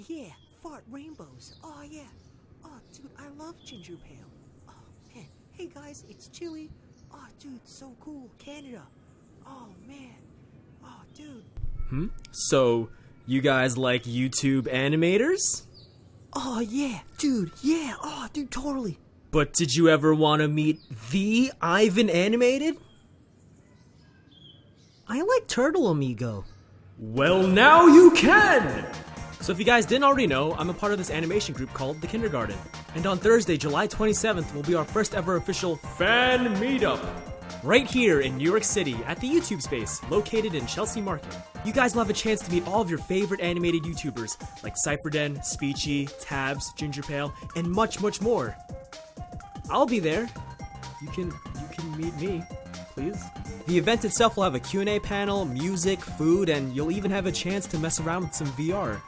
yeah, fart rainbows. Oh yeah. Oh dude, I love GingerPale. Oh man, hey guys, it's Chili. Oh dude, so cool, Canada. Oh man. Oh dude. So, you guys like YouTube animators? Oh yeah, dude, yeah. Oh dude, totally. But did you ever want to meet the Ivan Animated? I like Turtle Amigo. Well, now you can! So if you guys didn't already know, I'm a part of this animation group called The Kindergarten. And on Thursday, July 27th, will be our first ever official fan meetup. Right here in New York City at the YouTube space, located in Chelsea Market. You guys will have a chance to meet all of your favorite animated YouTubers, like CypherDen, Spechie, Tabs, GingerPale, and much, much more. I'll be there. You can meet me, please. The event itself will have a Q&A panel, music, food, and you'll even have a chance to mess around with some VR.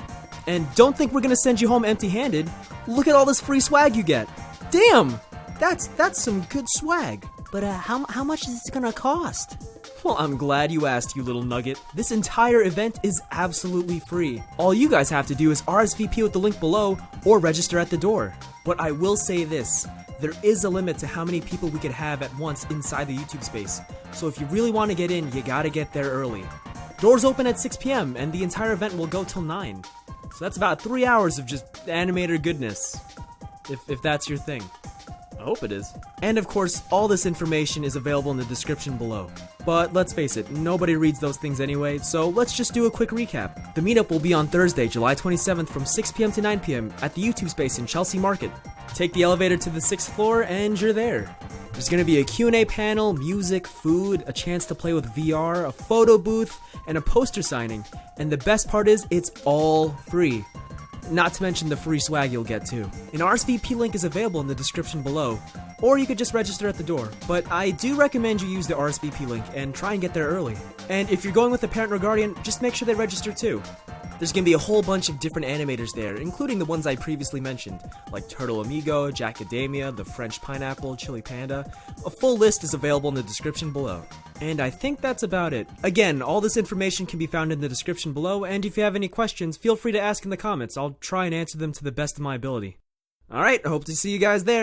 And don't think we're gonna send you home empty-handed. Look at all this free swag you get. Damn! That's some good swag. But how much is this gonna cost? Well, I'm glad you asked, you little nugget. This entire event is absolutely free. All you guys have to do is RSVP with the link below or register at the door. But I will say this, there is a limit to how many people we could have at once inside the YouTube space. So if you really want to get in, you gotta get there early. Doors open at 6 p.m. and the entire event will go till 9. So that's about 3 hours of just animator goodness. If that's your thing. I hope it is. And of course, all this information is available in the description below. But let's face it, nobody reads those things anyway, so let's just do a quick recap. The meetup will be on Thursday, July 27th from 6 p.m. to 9 p.m. at the YouTube space in Chelsea Market. Take the elevator to the 6th floor and you're there. There's gonna be a Q&A panel, music, food, a chance to play with VR, a photo booth, and a poster signing. And the best part is, it's all free. Not to mention the free swag you'll get too. An RSVP link is available in the description below, or you could just register at the door, but I do recommend you use the RSVP link and try and get there early. And if you're going with a parent or guardian, just make sure they register too. There's gonna be a whole bunch of different animators there, including the ones I previously mentioned, like Turtle Amigo, Jackadamia, the French Pineapple, ChillyPanda. A full list is available in the description below. And I think that's about it. Again, all this information can be found in the description below, and if you have any questions, feel free to ask in the comments. I'll try and answer them to the best of my ability. Alright, I hope to see you guys there.